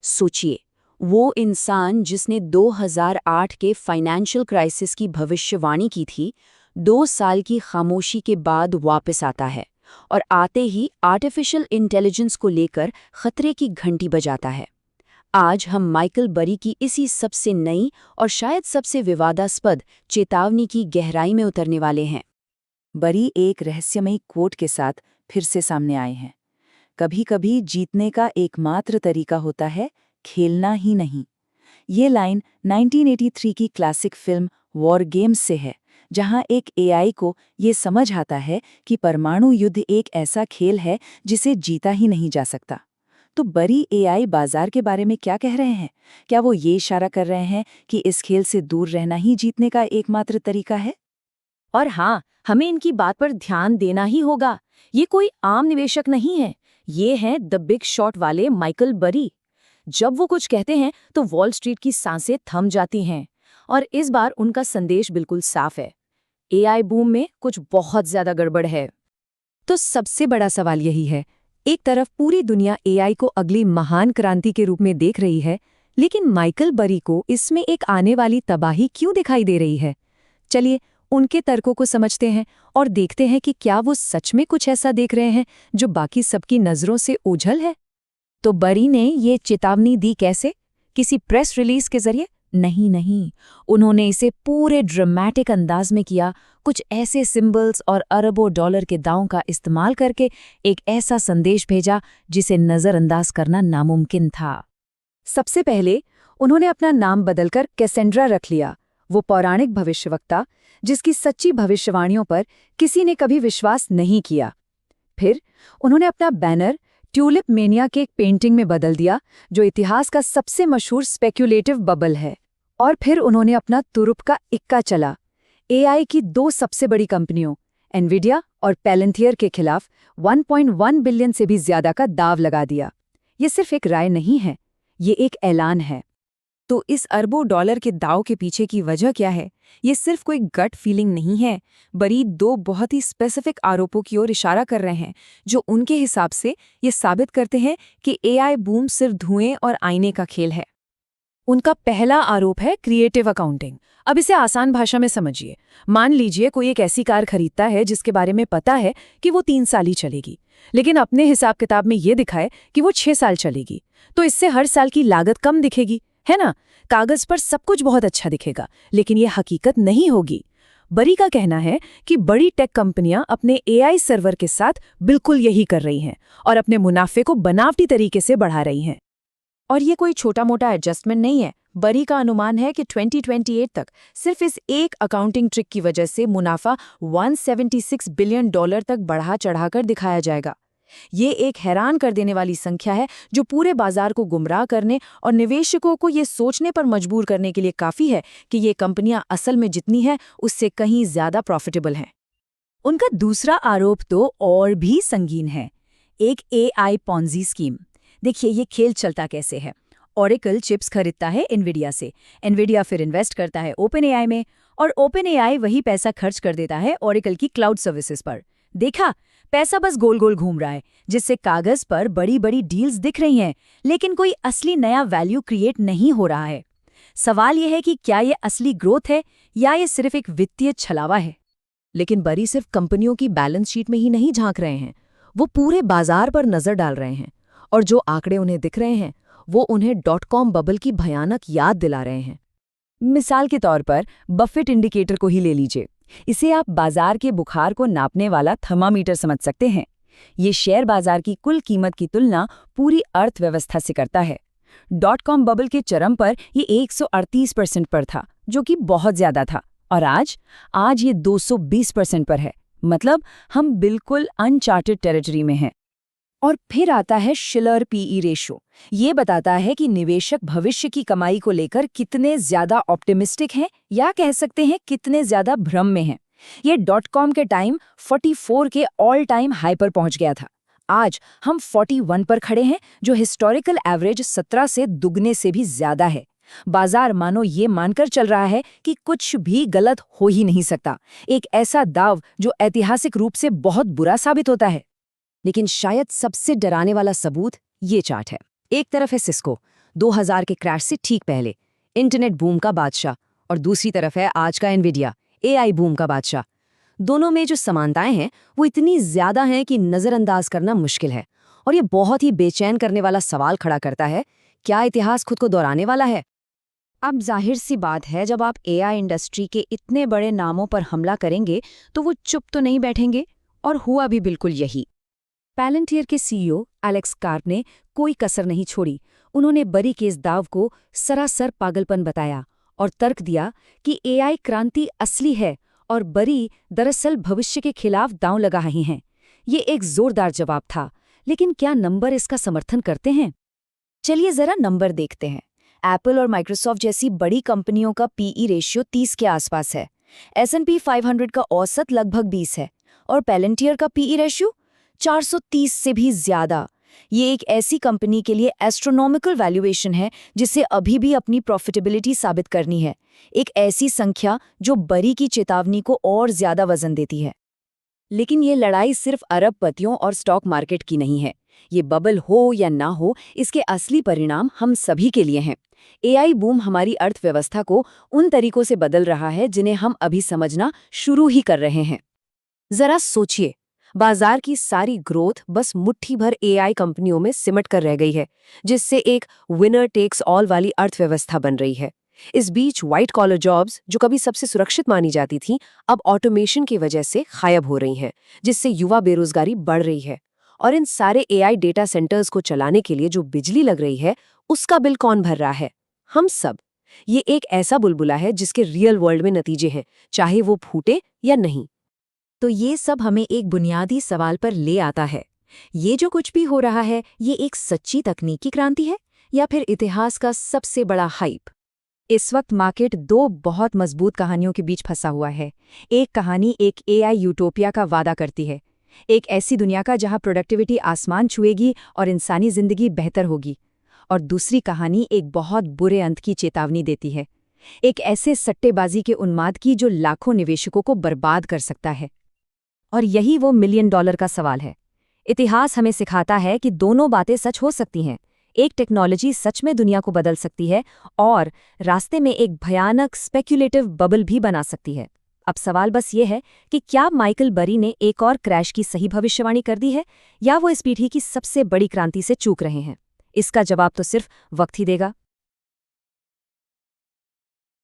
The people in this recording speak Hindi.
सोचिए, वो इंसान जिसने 2008 के फाइनेंशियल क्राइसिस की भविष्यवाणी की थी, 2 साल की खामोशी के बाद वापस आता है और आते ही आर्टिफिशियल इंटेलिजेंस को लेकर खतरे की घंटी बजाता है। आज हम माइकल बरी की इसी सबसे नई और शायद सबसे विवादास्पद चेतावनी की गहराई में उतरने वाले हैं। बरी एक रहस्यमयी कोट के साथ फिर से सामने आए हैं। कभी कभी जीतने का एकमात्र तरीका होता है खेलना ही नहीं। ये लाइन 1983 की क्लासिक फिल्म वॉर गेम्स से है, जहां एक एआई को ये समझ आता है कि परमाणु युद्ध एक ऐसा खेल है जिसे जीता ही नहीं जा सकता। तो बरी एआई बाजार के बारे में क्या कह रहे हैं? क्या वो ये इशारा कर रहे हैं कि इस खेल से दूर रहना ही जीतने का एकमात्र तरीका है? और हाँ, हमें इनकी बात पर ध्यान देना ही होगा। ये कोई आम निवेशक नहीं है, ये हैं द बिग शॉट वाले माइकल बरी। जब वो कुछ कहते हैं तो वॉल स्ट्रीट की सांसें थम जाती हैं। और इस बार उनका संदेश बिल्कुल साफ है, एआई बूम में कुछ बहुत ज्यादा गड़बड़ है। तो सबसे बड़ा सवाल यही है, एक तरफ पूरी दुनिया एआई को अगली महान क्रांति के रूप में देख रही है, लेकिन माइकल बरी को इसमें एक आने वाली तबाही क्यों दिखाई दे रही है? चलिए उनके तर्कों को समझते हैं और देखते हैं कि क्या वो सच में कुछ ऐसा देख रहे हैं जो बाकी सबकी नज़रों से ओझल है। तो बरी ने ये चेतावनी दी कैसे? किसी प्रेस रिलीज के जरिए? नहीं, उन्होंने इसे पूरे ड्रामेटिक अंदाज में किया, कुछ ऐसे सिंबल्स और अरबों डॉलर के दावों का इस्तेमाल करके एक ऐसा संदेश भेजा जिसे नज़रअंदाज करना नामुमकिन था। सबसे पहले उन्होंने अपना नाम बदलकर कैसेंड्रा रख लिया, वो पौराणिक भविष्यवक्ता जिसकी सच्ची भविष्यवाणियों पर किसी ने कभी विश्वास नहीं किया। फिर उन्होंने अपना बैनर ट्यूलिप मेनिया के एक पेंटिंग में बदल दिया, जो इतिहास का सबसे मशहूर स्पेक्युलेटिव बबल है। और फिर उन्होंने अपना तुरुप का इक्का चला, एआई की 2 सबसे बड़ी कंपनियों एनविडिया और पैलेंथियर के खिलाफ 1.1 बिलियन से भी ज्यादा का दाव लगा दिया। ये सिर्फ एक राय नहीं है, ये एक ऐलान है। तो इस अरबों डॉलर के दाव के पीछे की वजह क्या है? ये सिर्फ कोई गट फीलिंग नहीं है। बरी 2 बहुत ही स्पेसिफिक आरोपों की ओर इशारा कर रहे हैं, जो उनके हिसाब से ये साबित करते हैं कि एआई बूम सिर्फ धुएं और आईने का खेल है। उनका पहला आरोप है क्रिएटिव अकाउंटिंग। अब इसे आसान भाषा में समझिए। मान लीजिए कोई एक ऐसी कार खरीदता है जिसके बारे में पता है कि वो 3 साल ही चलेगी, लेकिन अपने हिसाब किताब में ये दिखाए कि वो 6 साल चलेगी। तो इससे हर साल की लागत कम दिखेगी, है ना? कागज पर सब कुछ बहुत अच्छा दिखेगा, लेकिन ये हकीकत नहीं होगी। बरी का कहना है कि बड़ी टेक कंपनियां अपने एआई सर्वर के साथ बिल्कुल यही कर रही हैं और अपने मुनाफे को बनावटी तरीके से बढ़ा रही हैं। और ये कोई छोटा मोटा एडजस्टमेंट नहीं है। बरी का अनुमान है कि 2028 तक सिर्फ इस एक अकाउंटिंग ट्रिक की वजह से मुनाफा 176 बिलियन डॉलर तक बढ़ा चढ़ाकर दिखाया जाएगा। ये एक हैरान कर देने वाली संख्या है, जो पूरे बाजार को गुमराह करने और निवेशकों को ये सोचने पर मजबूर करने के लिए काफी है कि ये कंपनियां असल में जितनी हैं उससे कहीं ज्यादा प्रॉफिटेबल हैं। उनका दूसरा आरोप तो और भी संगीन है, एक एआई पॉन्जी स्कीम। देखिए ये खेल चलता कैसे है। ओरेकल चिप्स खरीदता है एनविडिया से, एनविडिया फिर इन्वेस्ट करता है ओपन एआई में, और ओपन एआई वही पैसा खर्च कर देता है ओरेकल की क्लाउड सर्विसेज पर। देखा, पैसा बस गोल गोल घूम रहा है, जिससे कागज पर बड़ी बड़ी डील्स दिख रही हैं, लेकिन कोई असली नया वैल्यू क्रिएट नहीं हो रहा है। सवाल यह है कि क्या ये असली ग्रोथ है या ये सिर्फ एक वित्तीय छलावा है? लेकिन बरी सिर्फ कंपनियों की बैलेंस शीट में ही नहीं झांक रहे हैं, वो पूरे बाजार पर नजर डाल रहे हैं। और जो आंकड़े उन्हें दिख रहे हैं वो उन्हें .com बबल की भयानक याद दिला रहे हैं। मिसाल के तौर पर बफेट इंडिकेटर को ही ले लीजिए। इसे आप बाजार के बुखार को नापने वाला थर्मामीटर समझ सकते हैं। ये शेयर बाजार की कुल कीमत की तुलना पूरी अर्थव्यवस्था से करता है। .com बबल के चरम पर ये 138% पर था, जो कि बहुत ज्यादा था, और आज ये 220% पर है। मतलब हम बिल्कुल अनचार्टेड टेरिटरी में हैं। और फिर आता है शिलर पीई रेशो। ये बताता है कि निवेशक भविष्य की कमाई को लेकर कितने ज्यादा ऑप्टिमिस्टिक हैं, या कह सकते हैं कितने ज्यादा भ्रम में हैं। ये .com के टाइम 44 के ऑल टाइम हाई पर पहुंच गया था। आज हम 41 पर खड़े हैं, जो हिस्टोरिकल एवरेज 17 से दुगने से भी ज्यादा है। बाजार मानो ये मानकर चल रहा है कि कुछ भी गलत हो ही नहीं सकता, एक ऐसा दाव जो ऐतिहासिक रूप से बहुत बुरा साबित होता है। लेकिन शायद सबसे डराने वाला सबूत ये चार्ट है। एक तरफ है सिस्को, 2000 के क्रैश से ठीक पहले, इंटरनेट बूम का बादशाह, और दूसरी तरफ है आज का एनवीडिया, एआई बूम का बादशाह। दोनों में जो समानताएं हैं वो इतनी ज्यादा हैं कि नजरअंदाज करना मुश्किल है, और ये बहुत ही बेचैन करने वाला सवाल खड़ा करता है, क्या इतिहास खुद को दोहराने वाला है? अब जाहिर सी बात है, जब आप एआई इंडस्ट्री के इतने बड़े नामों पर हमला करेंगे तो वो चुप तो नहीं बैठेंगे, और हुआ भी बिल्कुल यही। पैलेंटियर के सीईओ एलेक्स कार्प ने कोई कसर नहीं छोड़ी। उन्होंने बरी के इस दाव को सरासर पागलपन बताया और तर्क दिया कि एआई क्रांति असली है और बरी दरअसल भविष्य के खिलाफ दांव लगा रही हैं। ये एक जोरदार जवाब था, लेकिन क्या नंबर इसका समर्थन करते हैं? चलिए जरा नंबर देखते हैं। एप्पल और माइक्रोसॉफ्ट जैसी बड़ी कंपनियों का पीई रेशियो 30 के आसपास है। S&P 500 का औसत लगभग 20 है और पैलेंटियर का पीई रेशियो 430 से भी ज्यादा। ये एक ऐसी कंपनी के लिए एस्ट्रोनॉमिकल वैल्यूएशन है जिसे अभी भी अपनी प्रॉफिटेबिलिटी साबित करनी है। एक ऐसी संख्या जो बरी की चेतावनी को और ज्यादा वजन देती है। लेकिन ये लड़ाई सिर्फ अरबपतियों और स्टॉक मार्केट की नहीं है। ये बबल हो या ना हो, इसके असली परिणाम हम सभी के लिए हैं। एआई बूम हमारी अर्थव्यवस्था को उन तरीकों से बदल रहा है जिन्हें हम अभी समझना शुरू ही कर रहे हैं। जरा सोचिए, बाजार की सारी ग्रोथ बस मुट्ठी भर एआई कंपनियों में सिमट कर रह गई है, जिससे एक विनर टेक्स ऑल वाली अर्थव्यवस्था बन रही है। इस बीच व्हाइट कॉलर जॉब्स, जो कभी सबसे सुरक्षित मानी जाती थीं, अब ऑटोमेशन की वजह से गायब हो रही हैं, जिससे युवा बेरोजगारी बढ़ रही है। और इन सारे एआई डेटा सेंटर्स को चलाने के लिए जो बिजली लग रही है, उसका बिल कौन भर रहा है? हम सब। ये एक ऐसा बुलबुला है जिसके रियल वर्ल्ड में नतीजे हैं, चाहे वो फूटे या नहीं। तो ये सब हमें एक बुनियादी सवाल पर ले आता है, ये जो कुछ भी हो रहा है, ये एक सच्ची तकनीकी क्रांति है या फिर इतिहास का सबसे बड़ा हाइप? इस वक्त मार्केट दो बहुत मजबूत कहानियों के बीच फंसा हुआ है। एक कहानी एक एआई यूटोपिया का वादा करती है, एक ऐसी दुनिया का जहां प्रोडक्टिविटी आसमान छुएगी और इंसानी जिंदगी बेहतर होगी। और दूसरी कहानी एक बहुत बुरे अंत की चेतावनी देती है, एक ऐसे सट्टेबाजी के उन्माद की जो लाखों निवेशकों को बर्बाद कर सकता है। और यही वो $1 मिलियन का सवाल है। इतिहास हमें सिखाता है कि दोनों बातें सच हो सकती हैं। एक टेक्नोलॉजी सच में दुनिया को बदल सकती है और रास्ते में एक भयानक स्पेक्युलेटिव बबल भी बना सकती है। अब सवाल बस ये है कि क्या माइकल बरी ने एक और क्रैश की सही भविष्यवाणी कर दी है, या वो इस पीढ़ी की सबसे बड़ी क्रांति से चूक रहे हैं? इसका जवाब तो सिर्फ वक्त ही देगा।